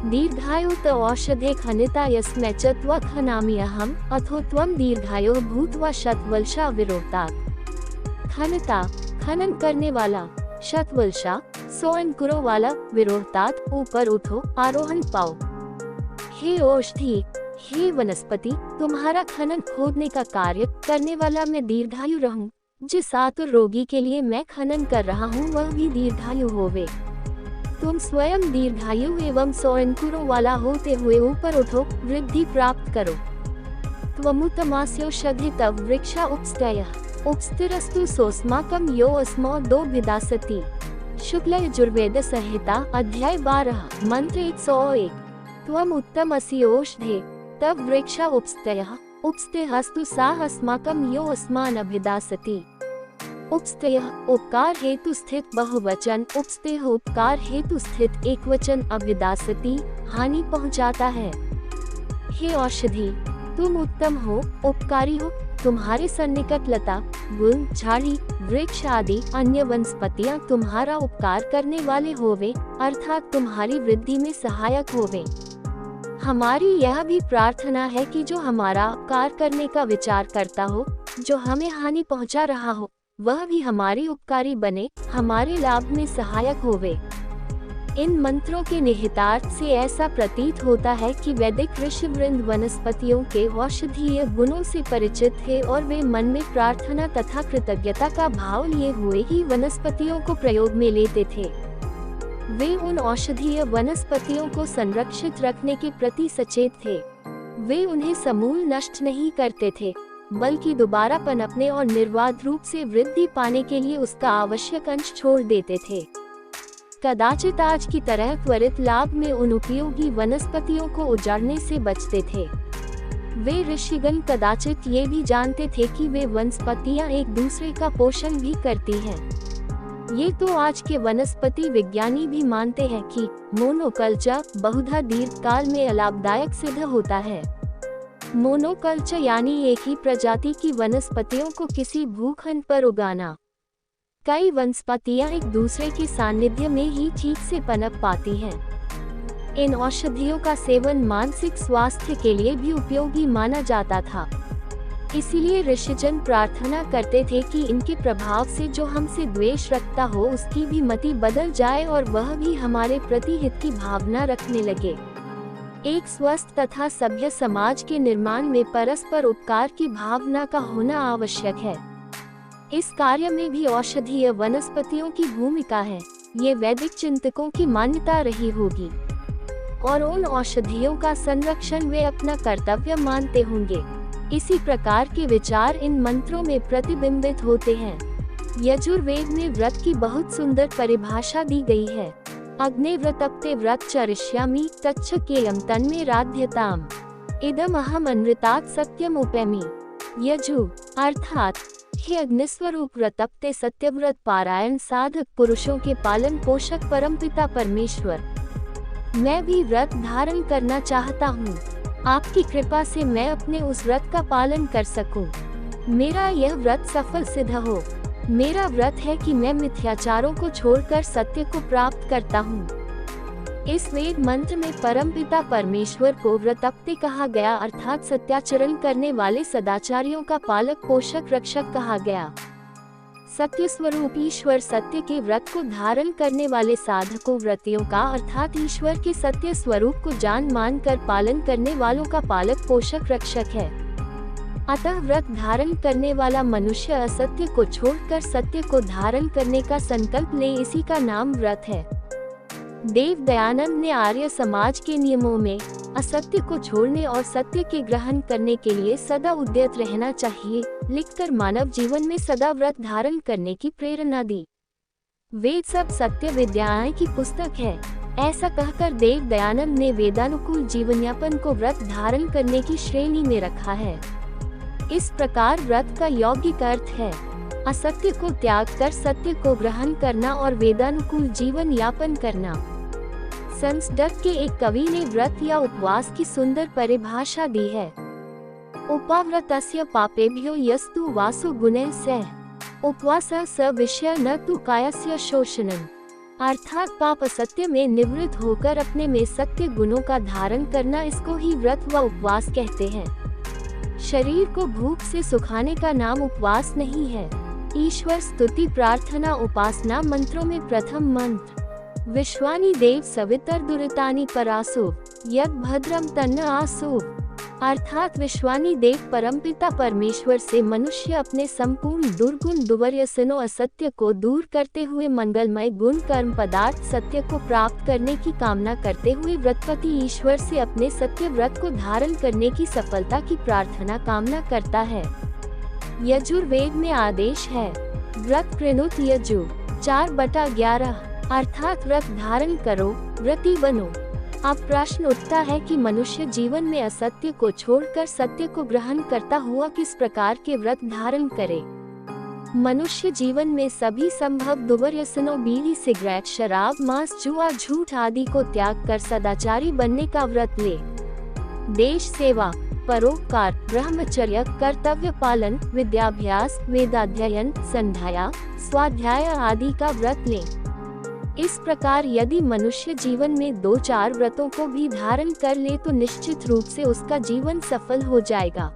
दीर्घायुत औषधे खनिता यस्मै चत्वा खनाम्यहम् अथो त्वं दीर्घायुः भूत्वा शतवल्शा विरोहतात्। खनिता खनन करने वाला, शतवल्शा 100 अंकुरों वाला, विरोहतात् ऊपर उठो, आरोहण पाओ। हे औषधि, हे वनस्पति, तुम्हारा खनन खोदने का कार्य करने वाला मैं दीर्घायु रहूं। जिस आतुर रोगी के लिए मैं खनन कर रहा हूं वह भी दीर्घायु होवे। तुम स्वयं दीर्घायु एवं 100 अंकुरों वाला होते हुए ऊपर उठो, वृद्धि प्राप्त करो। त्वमुतमास्योषधि वृक्षा उपस्तयः उपस्थिरस्तु सोऽस्माकं यो अस्मो दो भिदासति। शुक्ल यजुर्वेद संहिता अध्याय 12 मंत्र 101। त्वम उत्तमसि ओषधे तब वृक्षा उपस्तयः उपस्तेहस्तु सा अस्माकं यो अस्मान् अभिदासति। उपस्तयः उपकार हेतु स्थित बहुवचन, उपस्तेह उपकार हेतु स्थित एकवचन, अभिदासति हानि पहुंचाता है। हे औषधि, तुम उत्तम हो, उपकारी हो। तुम्हारे सन्निकट लता, गुल, झाड़ी, वृक्ष आदि अन्य वनस्पतियां तुम्हारा उपकार करने वाले होवे, अर्थात तुम्हारी वृद्धि में सहायक होवे। हमारी यह भी प्रार्थना है कि जो हमारा उपकार करने का विचार करता हो, जो हमें हानि पहुंचा रहा हो, वह भी हमारी उपकारी बने, हमारे लाभ में सहायक होवे। इन मंत्रों के निहितार्थ से ऐसा प्रतीत होता है कि वैदिक ऋषिवृंद वनस्पतियों के औषधीय गुणों से परिचित थे और वे मन में प्रार्थना तथा कृतज्ञता का भाव लिए हुए ही वनस्पतियों को प्रयोग में लेते थे। वे उन औषधीय वनस्पतियों को संरक्षित रखने के प्रति सचेत थे। वे उन्हें समूल नष्ट नहीं करते थे, बल्कि दोबारा पनपने और निर्बाध रूप से वृद्धि पाने के लिए उसका आवश्यक अंश छोड़ देते थे। कदाचित आज की तरह त्वरित लाभ में उन उपयोगी वनस्पतियों को उजाड़ने से बचते थे। वे ऋषिगण कदाचित ये भी जानते थे कि वे वनस्पतियां एक दूसरे का पोषण भी करती हैं। ये तो आज के वनस्पति विज्ञानी भी मानते हैं कि मोनोकल्चर बहुधा दीर्घकाल में लाभदायक सिद्ध होता है। मोनोकल्चर यानी एक ही प्रजाति की वनस्पतियों को किसी भूखंड पर उगाना। कई वनस्पतियां एक दूसरे के सानिध्य में ही ठीक से पनप पाती हैं। इन औषधियों का सेवन मानसिक स्वास्थ्य के लिए भी उपयोगी माना जाता था। इसीलिए ऋषिजन प्रार्थना करते थे कि इनके प्रभाव से जो हमसे द्वेष रखता हो उसकी भी मति बदल जाए और वह भी हमारे प्रति हित की भावना रखने लगे। एक स्वस्थ तथा सभ्य समाज के निर्माण में परस्पर उपकार की भावना का होना आवश्यक है। इस कार्य में भी औषधीय वनस्पतियों की भूमिका है। ये वैदिक चिंतकों की मान्यता रही होगी और उन औषधियों का संरक्षण वे अपना कर्तव्य मानते होंगे। इसी प्रकार के विचार इन मंत्रों में प्रतिबिंबित होते हैं। यजुर्वेद में व्रत की बहुत सुंदर परिभाषा दी गई है। अग्ने व्रतप्ते व्रत चरिष्यामि तच्छ केयम तन्मे राध्यताम इदम अहम अनृतात् सत्यम उपैमि। यजु अर्थात हे अग्निस्वरूप व्रतप्ते सत्यव्रत पारायण साधक पुरुषों के पालन पोषक परमपिता परमेश्वर, मैं भी व्रत धारण करना चाहता हूँ। आपकी कृपा से मैं अपने उस व्रत का पालन कर सकूं। मेरा यह व्रत सफल सिद्ध हो। मेरा व्रत है कि मैं मिथ्याचारों को छोड़कर सत्य को प्राप्त करता हूँ। इस वेद मंत्र में परमपिता परमेश्वर को व्रतप्ते कहा गया, अर्थात सत्याचरण करने वाले सदाचारियों का पालक पोषक रक्षक कहा गया। सत्य स्वरूप ईश्वर सत्य के व्रत को धारण करने वाले साधकों व्रतियों का, अर्थात ईश्वर के सत्य स्वरूप को जान मान कर पालन करने वालों का पालक पोषक रक्षक है। अतः व्रत धारण करने वाला मनुष्य असत्य को छोड़कर सत्य को धारण करने का संकल्प ले, इसी का नाम व्रत है। देव दयानंद ने आर्य समाज के नियमों में असत्य को छोड़ने और सत्य के ग्रहण करने के लिए सदा उद्यत रहना चाहिए लिखकर मानव जीवन में सदा व्रत धारण करने की प्रेरणा दी। वेद सब सत्य विद्याएं की पुस्तक है, ऐसा कहकर देव दयानंद ने वेदानुकूल जीवन यापन को व्रत धारण करने की श्रेणी में रखा है। इस प्रकार व्रत का यौगिक अर्थ है असत्य को त्याग कर सत्य को ग्रहण करना और वेदानुकूल जीवन यापन करना। संस्कृत के एक कवि ने व्रत या उपवास की सुंदर परिभाषा दी है। उपाव्रतस्य पापेभ्यो यस्तु वासो गुणैः सह उपवासः स विषय न तु कायस्य शोषणम्, अर्थात पाप असत्य में निवृत्त होकर अपने में सत्य गुणों का धारण करना, इसको ही व्रत व उपवास कहते हैं। शरीर को भूख से सुखाने का नाम उपवास नहीं है। ईश्वर स्तुति प्रार्थना उपासना मंत्रों में प्रथम मंत्र विश्वानि देव सवितर दुरितानि परासु यद भद्रम तन्न आसु, अर्थात विश्वानि देव परमपिता परमेश्वर से मनुष्य अपने संपूर्ण दुर्गुण दुर्व्यसनों असत्य को दूर करते हुए मंगलमय गुण कर्म पदार्थ सत्य को प्राप्त करने की कामना करते हुए व्रतपति ईश्वर से अपने सत्य व्रत को धारण करने की सफलता की प्रार्थना कामना करता है। यजुर्वेद में आदेश है व्रत कृणुत यजु 4/11, अर्थात व्रत धारण करो व्रती बनो। अब प्रश्न उठता है कि मनुष्य जीवन में असत्य को छोड़कर सत्य को ग्रहण करता हुआ किस प्रकार के व्रत धारण करे। मनुष्य जीवन में सभी संभव दुर्व्यसनों बीड़ी सिगरेट शराब मांस जुआ झूठ आदि को त्याग कर सदाचारी बनने का व्रत ले। देश सेवा परोपकार ब्रह्मचर्य कर्तव्य पालन विद्याभ्यास वेदाध्ययन संध्या स्वाध्याय आदि का व्रत ले। इस प्रकार यदि मनुष्य जीवन में 2-4 व्रतों को भी धारण कर ले तो निश्चित रूप से उसका जीवन सफल हो जाएगा।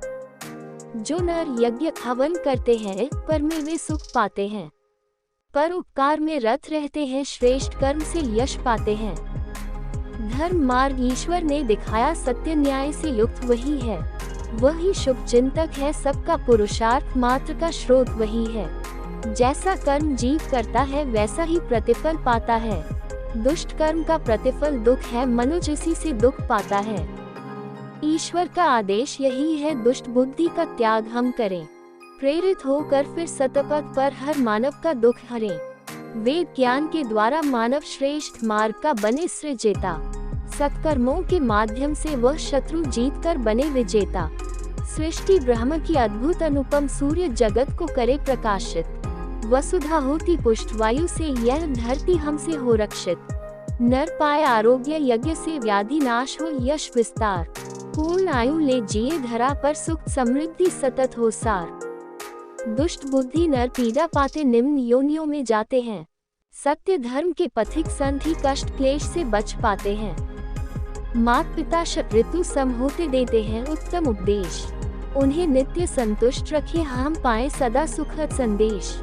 जो नर यज्ञ हवन करते हैं पर में वे सुख पाते हैं, पर उपकार में रत रहते हैं, श्रेष्ठ कर्म से यश पाते हैं। धर्म मार्ग ईश्वर ने दिखाया सत्य न्याय से युक्त वही है, वही शुभ चिंतक है, सबका पुरुषार्थ मात्र का स्रोत वही है। जैसा कर्म जीव करता है वैसा ही प्रतिफल पाता है। दुष्ट कर्म का प्रतिफल दुख है, मनुष्य इसी से दुख पाता है। ईश्वर का आदेश यही है दुष्ट बुद्धि का त्याग हम करें, प्रेरित होकर फिर सतपथ पर हर मानव का दुख हरें। वेद ज्ञान के द्वारा मानव श्रेष्ठ मार्ग का बने सृजेता, सत्कर्मों के माध्यम से वह शत्रु जीत कर बने विजेता। सृष्टि ब्रह्म की अद्भुत अनुपम सूर्य जगत को करे प्रकाशित, वसुधा होती पुष्ट वायु से यह धरती हमसे हो रक्षित। नर पाए आरोग्य यज्ञ से व्याधि नाश हो यश विस्तार, पूर्ण आयु ले जिए धरा पर सुख समृद्धि सतत हो सार। दुष्ट बुद्धि नर पीड़ा पाते निम्न योनियों में जाते हैं, सत्य धर्म के पथिक संत ही कष्ट क्लेश से बच पाते हैं। माता पिता शत ऋतु सम होते देते हैं उत्तम उपदेश, उन्हें नित्य संतुष्ट रखे हम पाए सदा सुखद संदेश।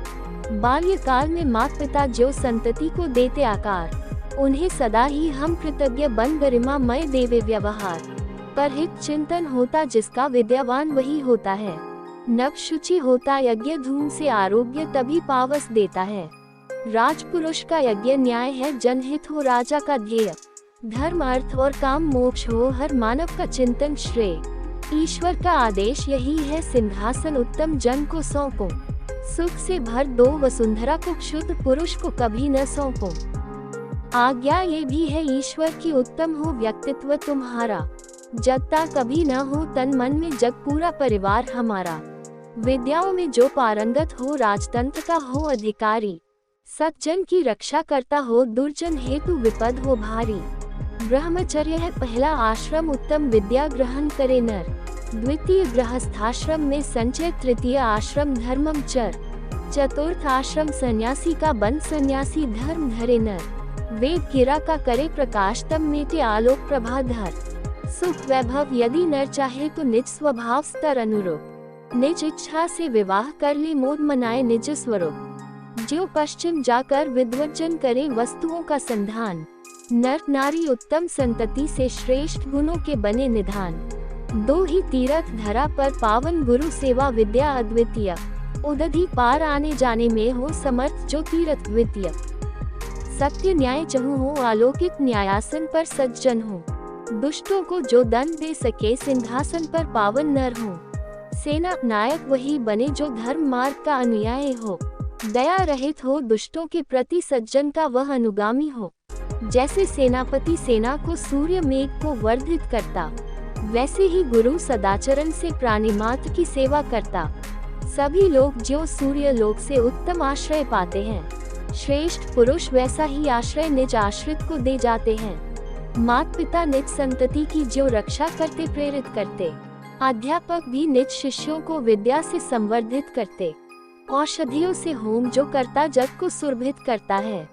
बाल्यकाल में माता पिता जो संतति को देते आकार, उन्हें सदा ही हम कृतज्ञ बन गरिमामय देवे व्यवहार। पर हित चिंतन होता जिसका विद्यावान वही होता है, नव शुचि होता यज्ञ धूम से आरोग्य तभी पावस देता है। राजपुरुष का यज्ञ न्याय है, जनहित हो राजा का ध्येय, धर्म अर्थ और काम मोक्ष हो हर मानव का चिंतन श्रेय। ईश्वर का आदेश यही है, सिंहासन उत्तम जन को सौंपो, सुख से भर दो वसुंधरा को, क्षुद्र पुरुष को कभी न सौंपो। आज्ञा ये भी है ईश्वर की, उत्तम हो व्यक्तित्व तुम्हारा, जगता कभी न हो तन मन में, जग पूरा परिवार हमारा। विद्याओं में जो पारंगत हो, राजतंत्र का हो अधिकारी, सज्जन की रक्षा करता हो, दुर्जन हेतु विपद हो भारी। ब्रह्मचर्य है पहला आश्रम, उत्तम विद्या ग्रहण करे नर, द्वितीय गृहस्थाश्रम में संचय, तृतीय आश्रम धर्मचर, चतुर्थ आश्रम सन्यासी का बन, सन्यासी धर्म धरे नर। वेद गिरा का करे प्रकाश, तब मेटे आलोक प्रभाधर। सुख वैभव यदि नर चाहे तो निज स्वभाव स्तर अनुरूप, निज इच्छा से विवाह कर ले, मोद मनाए निज स्वरूप। जो पश्चिम जाकर विद्वज्जन करे वस्तुओं का संधान, नर नारी उत्तम संतति से श्रेष्ठ गुणों के बने निधान। दो ही तीर्थ धरा पर पावन, गुरु सेवा विद्या अद्वितीय, उदधि पार आने जाने में हो समर्थ, जो तीर्थ द्वितीय। सत्य न्याय चहु हो, अलौकिक न्यायासन पर सज्जन हो, दुष्टों को जो दंड दे सके, सिंहासन पर पावन नर हो। सेना नायक वही बने जो धर्म मार्ग का अनुयायी हो, दया रहित हो दुष्टों के प्रति, सज्जन का वह अनुगामी हो। जैसे सेनापति सेना को सूर्य मेघ को वर्धित करता, वैसे ही गुरु सदाचरण से प्राणी मात्र की सेवा करता। सभी लोग जो सूर्य लोक से उत्तम आश्रय पाते हैं, श्रेष्ठ पुरुष वैसा ही आश्रय निज आश्रित को दे जाते हैं। माता पिता निज संतति की जो रक्षा करते प्रेरित करते, अध्यापक भी निज शिष्यों को विद्या से संवर्धित करते। औषधियों से होम जो करता, जग को सुरभित करता है।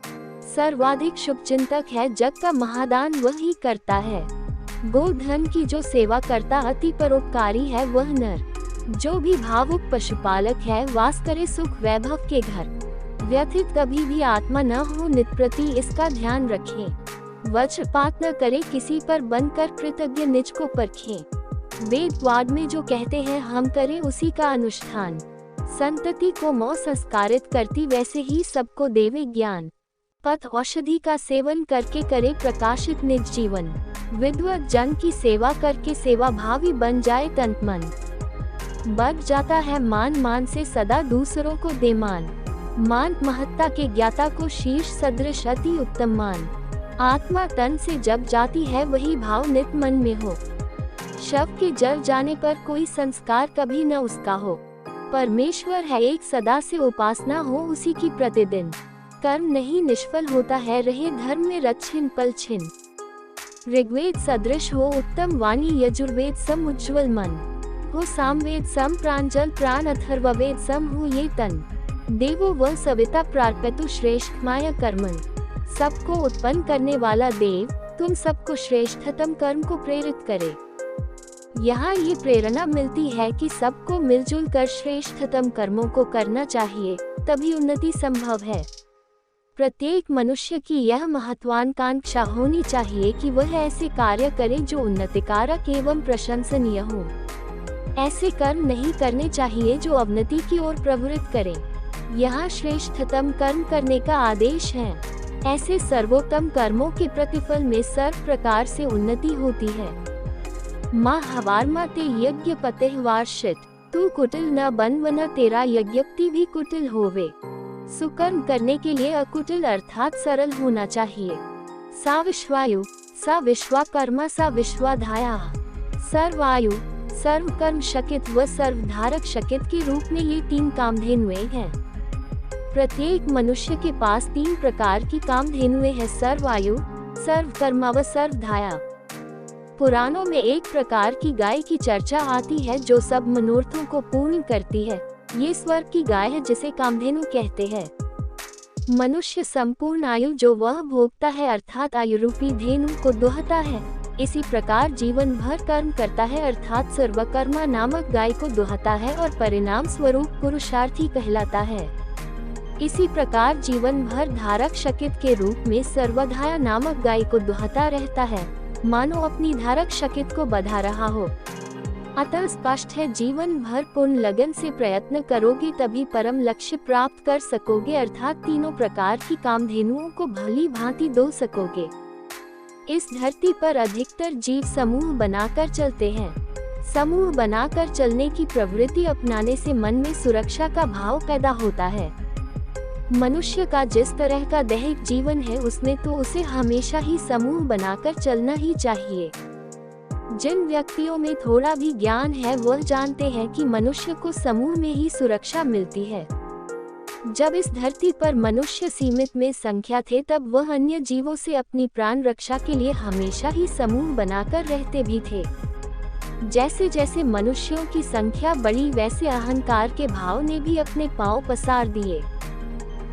सर्वाधिक शुभ चिंतक है, जग का महादान वही करता है। गोधन की जो सेवा करता, अति परोपकारी है वह नर। जो भी भावुक पशुपालक है, वास करे सुख वैभव के घर। व्यथित कभी भी आत्मा न हो, नित प्रति इसका ध्यान रखें। वज्रपात न करे किसी पर, बनकर कृतज्ञ निज को परखें। वेद वाद में जो कहते हैं, हम करें उसी का अनुष्ठान। संतति को मौ संस्कारित करती, वैसे ही सबको देवे ज्ञान। पथ औषधि का सेवन करके करे प्रकाशित निज जीवन। विद्वत जन की सेवा करके सेवा भावी बन जाए तन मन। बढ़ जाता है मान, मान से सदा दूसरों को दे मान। मान महत्ता के ज्ञाता को शीर्ष सदृश अति उत्तम मान। आत्मा तन से जब जाती है, वही भाव नित मन में हो। शव के जल जाने पर कोई संस्कार कभी न उसका हो। परमेश्वर है एक, सदा से उपासना हो उसी की प्रतिदिन। कर्म नहीं निष्फल होता है, रहे धर्म में रत छिन पल छिन। ऋग्वेद सदृश हो उत्तम वाणी, यजुर्वेद सम उज्ज्वल मन। हो सामवेद सम प्रांजल प्राण, अथर्ववेद सम हो ये तन। देवो व सविता प्रार्पतु श्रेष्ठ माया कर्मण। सबको उत्पन्न करने वाला देव तुम सबको श्रेष्ठतम कर्म को प्रेरित करे। यहाँ ये प्रेरणा मिलती है कि सबको मिलजुल कर श्रेष्ठतम कर्मों को करना चाहिए, तभी उन्नति संभव है। प्रत्येक मनुष्य की यह महत्वाकांक्षा होनी चाहिए कि वह ऐसे कार्य करे जो उन्नतिकारक एवं प्रशंसनीय हो। ऐसे कर्म नहीं करने चाहिए जो अवनति की ओर प्रवृत्त करें। यहाँ श्रेष्ठतम कर्म करने का आदेश है। ऐसे सर्वोत्तम कर्मों के प्रतिफल में सर्व प्रकार से उन्नति होती है। माँ हवारमा ते यज्ञ पतेह वार्षित, तू कुटिल न बन वन तेरा यज्ञपति भी कुटिल होवे। सुकर्म करने के लिए अकुटिल अर्थात सरल होना चाहिए। सा विश्वायु, सा विश्वाकर्मा, सा विश्वाधाया। सर्वायु, सर्वकर्म शकित व सर्वधारक शकित के रूप में ये तीन कामधेनुएं हैं। प्रत्येक मनुष्य के पास तीन प्रकार की कामधेनुएं हैं, सर्वायु, सर्वकर्मा व सर्वधाया। पुराणों में एक प्रकार की गाय की चर्चा आती है जो सब मनोरथों को पूर्ण करती है। ये स्वर्ग की गाय है जिसे कामधेनु कहते हैं। मनुष्य संपूर्ण आयु जो वह भोगता है अर्थात आयु रूपी धेनु को दुहता है। इसी प्रकार जीवन भर कर्म करता है अर्थात सर्वकर्मा नामक गाय को दुहता है और परिणाम स्वरूप पुरुषार्थी कहलाता है। इसी प्रकार जीवन भर धारक शकित के रूप में सर्वधाया नामक गाय को दुहता रहता है, मानो अपनी धारक शकित को बधा रहा हो। अतः स्पष्ट है जीवन भर पूर्ण लगन से प्रयत्न करोगे तभी परम लक्ष्य प्राप्त कर सकोगे अर्थात तीनों प्रकार की कामधेनुओं को भली भांति दो सकोगे। इस धरती पर अधिकतर जीव समूह बनाकर चलते हैं। समूह बनाकर चलने की प्रवृत्ति अपनाने से मन में सुरक्षा का भाव पैदा होता है। मनुष्य का जिस तरह का दैहिक जीवन है उसमें तो उसे हमेशा ही समूह बनाकर चलना ही चाहिए। जिन व्यक्तियों में थोड़ा भी ज्ञान है वह जानते हैं कि मनुष्य को समूह में ही सुरक्षा मिलती है। जब इस धरती पर मनुष्य सीमित में संख्या थे तब वह अन्य जीवों से अपनी प्राण रक्षा के लिए हमेशा ही समूह बनाकर रहते भी थे। जैसे जैसे मनुष्यों की संख्या बढ़ी वैसे अहंकार के भाव ने भी अपने पांव पसार दिए।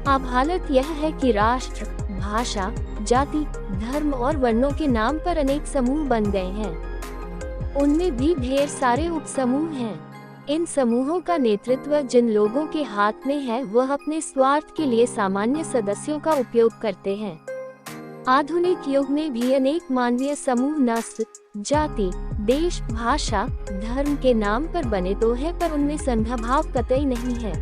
अब हालत यह है कि राष्ट्र, भाषा, जाति, धर्म और वर्णों के नाम पर अनेक समूह बन गए हैं। उनमें भी ढेर सारे उपसमूह हैं। इन समूहों का नेतृत्व जिन लोगों के हाथ में है वह अपने स्वार्थ के लिए सामान्य सदस्यों का उपयोग करते हैं। आधुनिक युग में भी अनेक मानवीय समूह नस्ल, जाति, देश, भाषा, धर्म के नाम पर बने तो है पर उनमें संघभाव कतई नहीं है।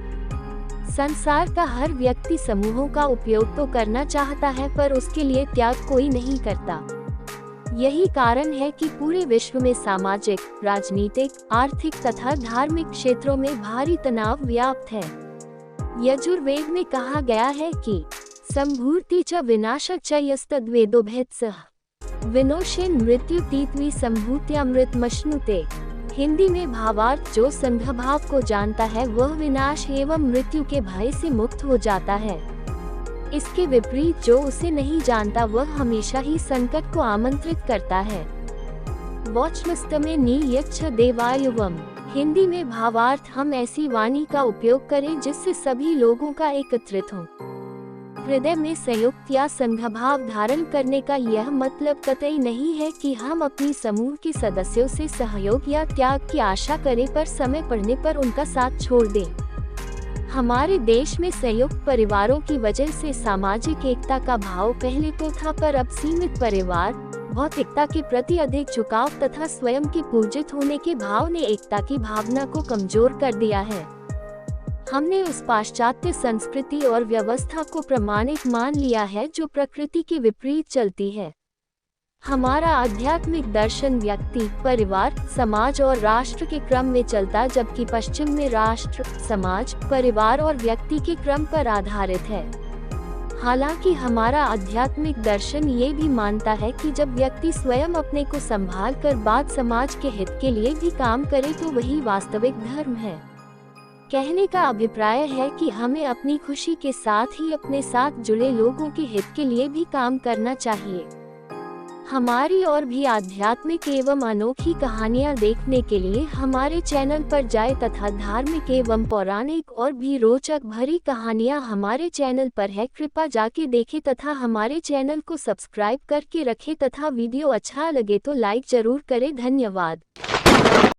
संसार का हर व्यक्ति समूहों का उपयोग तो करना चाहता है पर उसके लिए त्याग कोई नहीं करता। यही कारण है कि पूरे विश्व में सामाजिक, राजनीतिक, आर्थिक तथा धार्मिक क्षेत्रों में भारी तनाव व्याप्त है। यजुर्वेद में कहा गया है कि संभूति च विनाशक च यस्तद्वेदोभेत्सः विनोशेन मृत्यु तीत्वी संभूत्यामृतमश्नुते। हिंदी में भावार्थ जो संघभाव को जानता है वह विनाश एवं मृत्यु के भय से मुक्त हो जाता है। इसके विपरीत जो उसे नहीं जानता वह हमेशा ही संकट को आमंत्रित करता है। वोचमस्तमे नियच्छ देवायुवम। हिंदी में भावार्थ हम ऐसी वाणी का उपयोग करें जिससे सभी लोगों का एकत्रित हो। हृदय में संयुक्त या संघभाव धारण करने का यह मतलब कतई नहीं है कि हम अपनी समूह के सदस्यों से सहयोग या त्याग की आशा करें पर समय पड़ने पर उनका साथ छोड़ दें। हमारे देश में संयुक्त परिवारों की वजह से सामाजिक एकता का भाव पहले तो था पर अब सीमित परिवार, भौतिकता के प्रति अधिक झुकाव तथा स्वयं के पूजित होने के भाव ने एकता की भावना को कमजोर कर दिया है। हमने उस पाश्चात्य संस्कृति और व्यवस्था को प्रमाणिक मान लिया है जो प्रकृति के विपरीत चलती है। हमारा आध्यात्मिक दर्शन व्यक्ति, परिवार, समाज और राष्ट्र के क्रम में चलता जबकि पश्चिम में राष्ट्र, समाज, परिवार और व्यक्ति के क्रम पर आधारित है। हालांकि हमारा आध्यात्मिक दर्शन ये भी मानता है कि जब व्यक्ति स्वयं अपने को संभाल कर बाद समाज के हित के लिए भी काम करे तो वही वास्तविक धर्म है। कहने का अभिप्राय है कि हमें अपनी खुशी के साथ ही अपने साथ जुड़े लोगों के हित के लिए भी काम करना चाहिए। हमारी और भी आध्यात्मिक एवं अनोखी कहानियाँ देखने के लिए हमारे चैनल पर जाएं तथा धार्मिक एवं पौराणिक और भी रोचक भरी कहानियाँ हमारे चैनल पर है। कृपया जाके देखें तथा हमारे चैनल को सब्सक्राइब करके रखें तथा वीडियो अच्छा लगे तो लाइक जरूर करें। धन्यवाद।